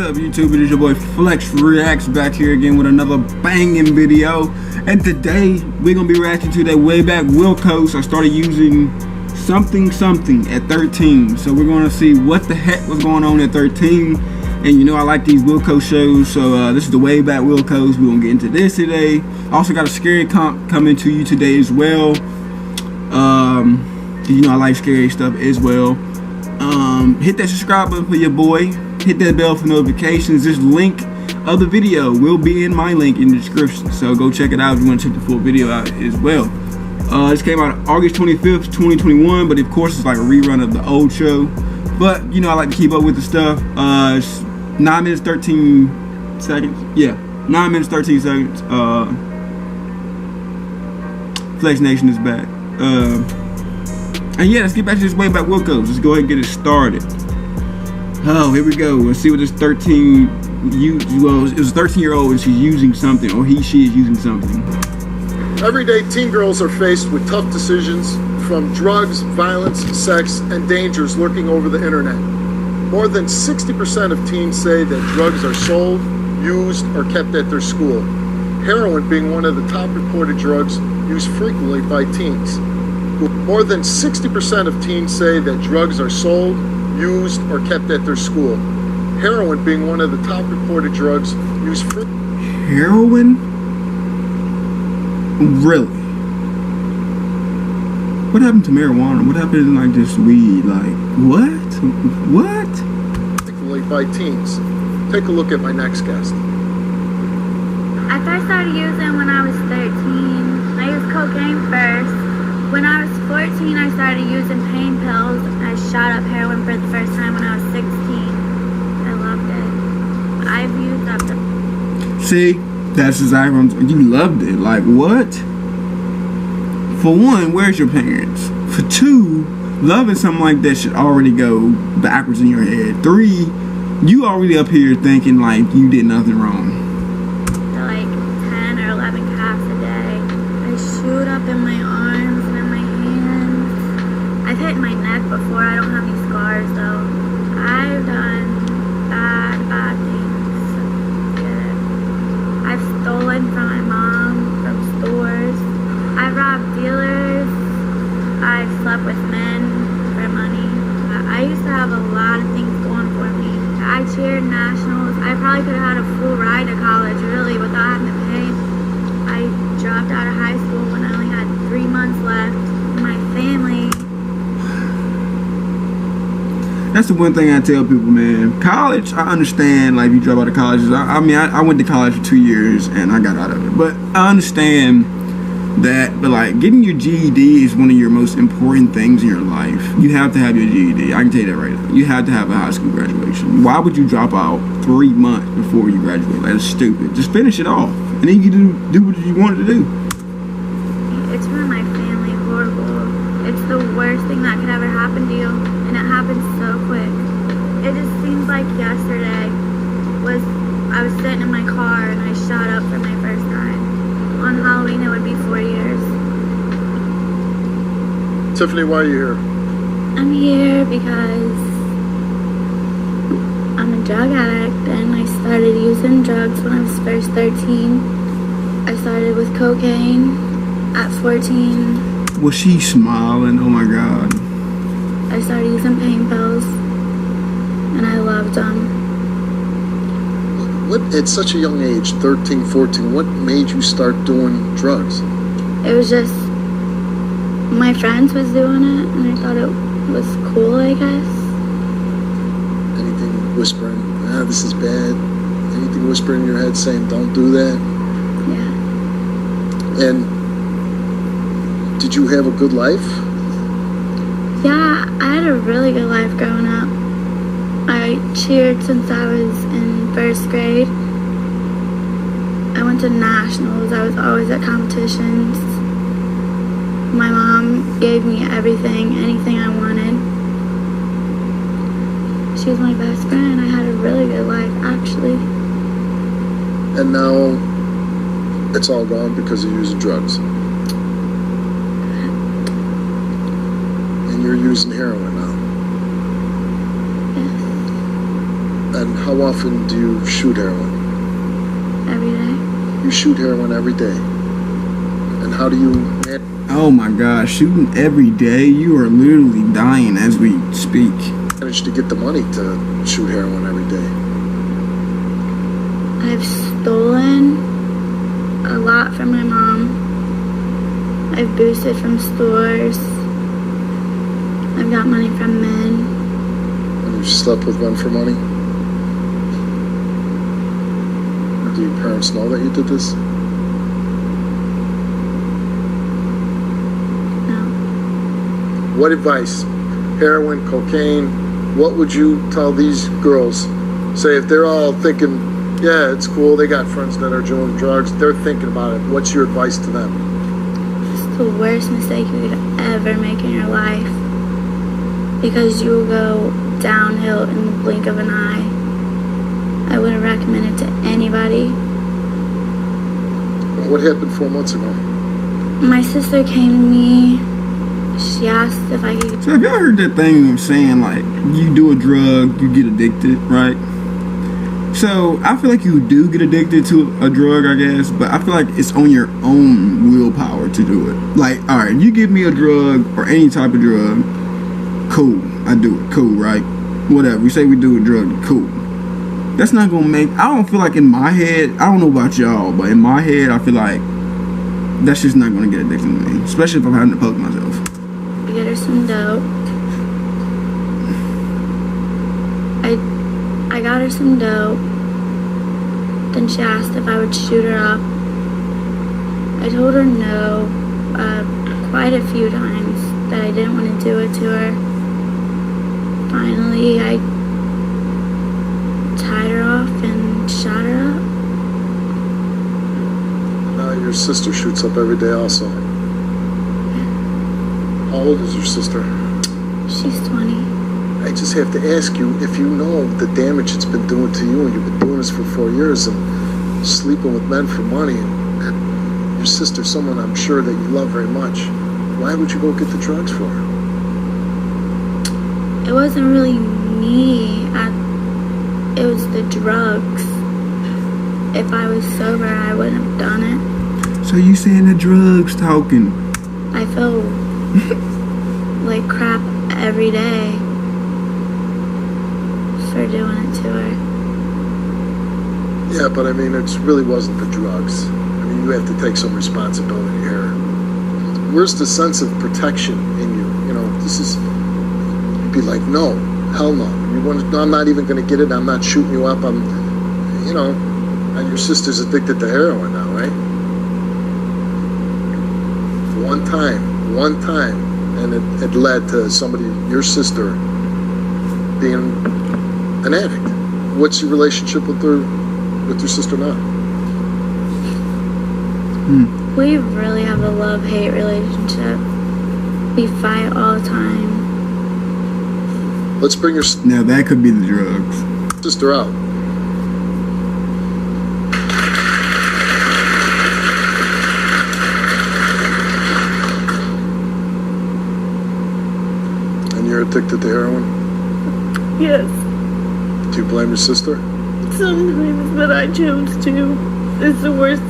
up, YouTube? It is your boy Flex Reacts back here again with another banging video. And today we're gonna be reacting to that WayBack Wilkos. I started using something at 13, so we're gonna see what the heck was going on at 13. And you know I like these Wilkos shows, so this is the WayBack Wilkos. We're gonna get into this today. Also got a scary comp coming to you today as well. You know I like scary stuff as well. Hit that subscribe button for your boy. Hit that bell for notifications. This link of the video will be in my link in the description, so go check it out if you want to check the full video out as well. This came out August 25th, 2021, but of course it's like a rerun of the old show. But you know I like to keep up with the stuff. It's 9 minutes 13 seconds. Yeah, 9 minutes 13 seconds. Flex Nation is back. And yeah, let's get back to this WayBack Wilkos. Let's go ahead and get it started. Oh, here we go. Let's see what this 13 well, it was a 13-year-old and she's using something, or she is using something. Every day, teen girls are faced with tough decisions from drugs, violence, sex, and dangers lurking over the internet. More than 60% of teens say that drugs are sold, used, or kept at their school. Heroin being one of the top reported drugs used frequently by teens. More than 60% of teens say that drugs are sold, used, or kept at their school. Heroin being one of the top reported drugs used frequently. Heroin? Really? What happened to marijuana? What happened to like this weed? Like, what? What? Frequently by teens. Take a look at my next guest. I first started using when I was 13. I used cocaine first. When I was 14, I started using pain pills. I shot up heroin for the first time when I was 16. I loved it. I've used up the... See, that's exactly what I'm... You loved it. Like, what? For one, where's your parents? For two, loving something like that should already go backwards in your head. Three, you already up here thinking like you did nothing wrong. Like 10 or 11 caps a day. I shoot up in my arms and in my hands. I've hit my neck before. I don't have any scars though. I've done bad things. I've stolen from my mom, from stores. I've robbed dealers. I've slept with men for money. I used to have a lot of things going for me. I cheered nationals. I probably could have had a full ride to college, really, without having to pay. I dropped out of high school when I only had 3 months left. My family. That's the one thing I tell people, man. College, I understand, like, if you drop out of college. I mean, I went to college for 2 years, and I got out of it. But I understand that, but, like, getting your GED is one of your most important things in your life. You have to have your GED. I can tell you that right now. You have to have a high school graduation. Why would you drop out 3 months before you graduate? Like, that's stupid. Just finish it off, and then you can do what you wanted to do. It's ruined my family horrible. It's the worst thing that could ever happen to you, and it happened so quick. It just seems like yesterday I was sitting in my car and I shot up for my first time. On Halloween it would be 4 years. Tiffany, why are you here? I'm here because I'm a drug addict and I started using drugs when I was first 13. I started with cocaine at 14. Was she smiling? Oh my God. I started using pain pills and I loved them. What, at such a young age, 13, 14, what made you start doing drugs? It was just my friends was doing it and I thought it was cool, I guess. Anything whispering, this is bad? Anything whispering in your head saying, don't do that? Yeah. And did you have a good life? Yeah, I had a really good life growing up. I cheered since I was in first grade. I went to nationals. I was always at competitions. My mom gave me everything, anything I wanted. She was my best friend. I had a really good life, actually. And now it's all gone because of using drugs. And you're using heroin now. Yes. And how often do you shoot heroin? Every day. You shoot heroin every day. And how do you Oh my gosh, shooting every day? You are literally dying as we speak. manage to get the money to shoot heroin every day? I've stolen a lot from my mom. I've boosted from stores. I've got money from men. And you've slept with men for money? Do your parents know that you did this? No. What advice, heroin, cocaine, what would you tell these girls? Say if they're all thinking, yeah, it's cool, they got friends that are doing drugs, they're thinking about it. What's your advice to them? It's the worst mistake you could ever make in your life. Because you will go downhill in the blink of an eye. I wouldn't recommend it to anybody. What happened 4 months ago? My sister came to me. She asked if I could. So have y'all heard that thing of saying like you do a drug, you get addicted, right? So I feel like you do get addicted to a drug, I guess, but I feel like it's on your own willpower to do it. Like, all right, you give me a drug or any type of drug, cool, I do it, cool, right? Whatever, we say we do a drug, cool. That's not gonna make, I don't feel like in my head, I don't know about y'all, but in my head, I feel like that's just not gonna get addicted to me, especially if I'm having to poke myself. Get her some dope. I got her some dope. Then she asked if I would shoot her up. I told her no, quite a few times, that I didn't want to do it to her. Finally, I tied her off and shot her up. Now your sister shoots up every day also. How old is your sister? She's 20. I just have to ask you if you know the damage it's been doing to you, and you've been doing this for 4 years and sleeping with men for money, and your sister's someone I'm sure that you love very much. Why would you go get the drugs for her? It wasn't really me. It was the drugs. If I was sober, I wouldn't have done it. So you saying the drugs talking? I feel like crap every day for doing it to her. Yeah, but I mean, it really wasn't the drugs. I mean, you have to take some responsibility here. Where's the sense of protection in you? You know, this is, you'd be like, no, hell no. You want to, no, I'm not even going to get it. I'm not shooting you up. I'm, you know, and your sister's addicted to heroin now, right? One time, and it led to somebody, your sister, being an addict. What's your relationship with your sister now? We really have a love-hate relationship. We fight all the time. Let's bring your Now that could be the drugs. sister out. And you're addicted to heroin? Yes, Do you blame your sister? sometimes, but I chose to. It's the worst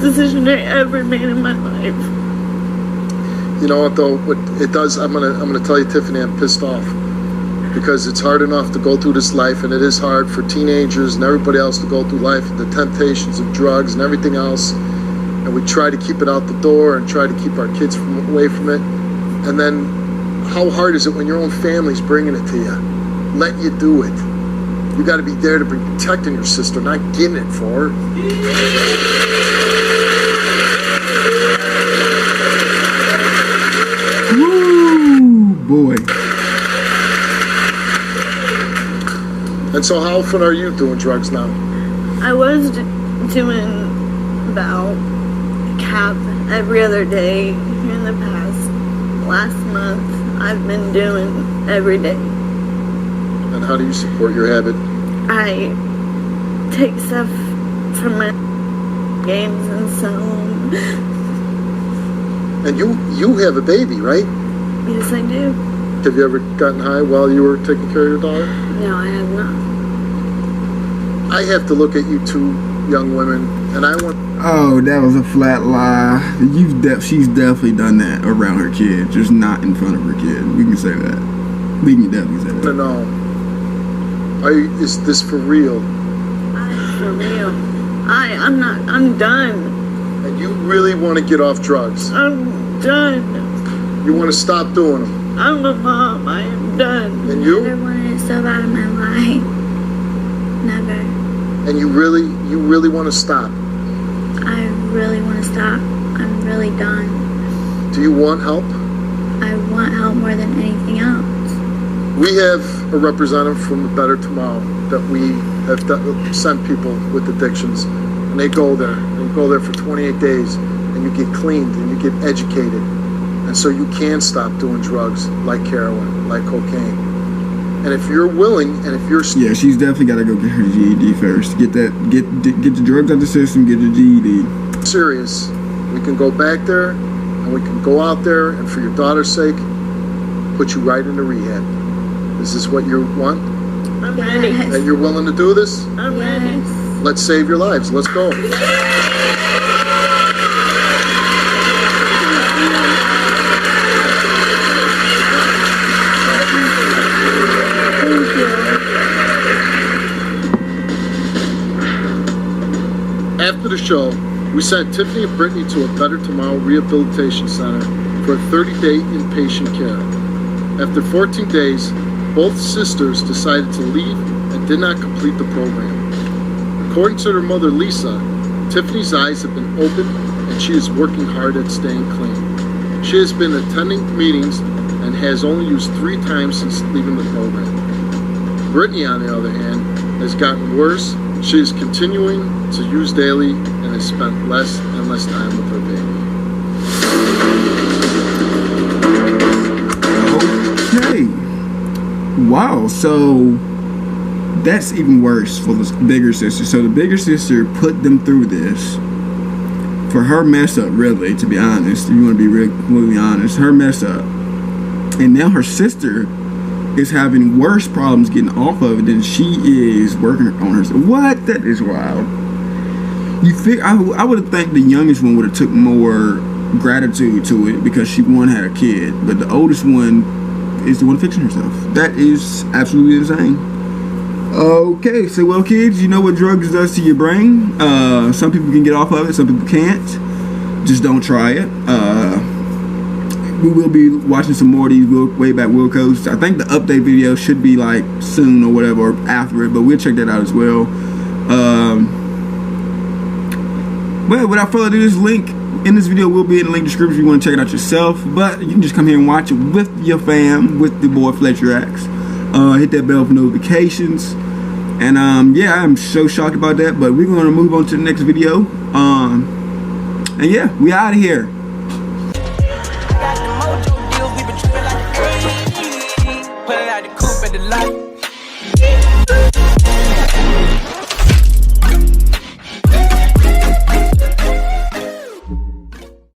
decision I ever made in my life. You know what though? What it does, I'm gonna tell you, Tiffany, I'm pissed off because it's hard enough to go through this life, and it is hard for teenagers and everybody else to go through life, and the temptations of drugs and everything else. And we try to keep it out the door and try to keep our kids away from it. And then, how hard is it when your own family's bringing it to you, letting you do it? You got to be there to be protecting your sister, not getting it for her. Woo, boy. And so how often are you doing drugs now? I was doing about cap every other day in the past. Last month, I've been doing every day. And how do you support your habit? I take stuff from my games and sell them. And you have a baby, right? Yes, I do. Have you ever gotten high while you were taking care of your daughter? No, I have not. I have to look at you two young women, and I want Oh, that was a flat lie. She's definitely done that around her kid, just not in front of her kid. We can say that. We can definitely say to that. know, is this for real? For real. I'm done. And you really want to get off drugs? I'm done. You want to stop doing them? I'm a mom. I am done. And Never you? wanted it so bad in my life. Never. And you really want to stop? I really want to stop. I'm really done. Do you want help? I want help more than anything else. We have a representative from A Better Tomorrow that we have sent people with addictions, and they go there. They go there for 28 days, and you get cleaned and you get educated, and so you can stop doing drugs like heroin, like cocaine. And if you're willing, and if you're Yeah, she's definitely got to go get her GED first. Get the drugs out the system. Get your GED. serious, we can go back there, and we can go out there, and for your daughter's sake, put you right into rehab. Is this what you want? I'm ready. Yes. And you're willing to do this? I'm ready. Yes. Let's save your lives. Let's go. After the show, we sent Tiffany and Brittany to A Better Tomorrow Rehabilitation Center for a 30-day inpatient care. After 14 days, both sisters decided to leave and did not complete the program. According to their mother, Lisa, Tiffany's eyes have been opened and she is working hard at staying clean. She has been attending meetings and has only used 3 times since leaving the program. Brittany, on the other hand, has gotten worse. She is continuing to use daily and has spent less and less time with her baby. Okay. Wow. So that's even worse for the bigger sister. So the bigger sister put them through this for her mess up. Really, to be honest, if you want to be really honest, her mess up, and now her sister is having worse problems getting off of it than she is working on herself. What? That is wild. You think I would have think the youngest one would have took more gratitude to it because she had a kid, but the oldest one is the one fixing herself. That is absolutely insane. Okay, so well, kids, you know what drugs does to your brain. Some people can get off of it, some people can't. Just don't try it. We will be watching some more of these WayBack Wilkos. I think the update video should be like soon or whatever, or after it, but we'll check that out as well. Well, without further ado, this link in this video will be in the link description if you want to check it out yourself. But you can just come here and watch it with your fam, with the boy Fletcher X. Hit that bell for notifications. And yeah, I'm so shocked about that, but we're going to move on to the next video. And yeah, we out of here.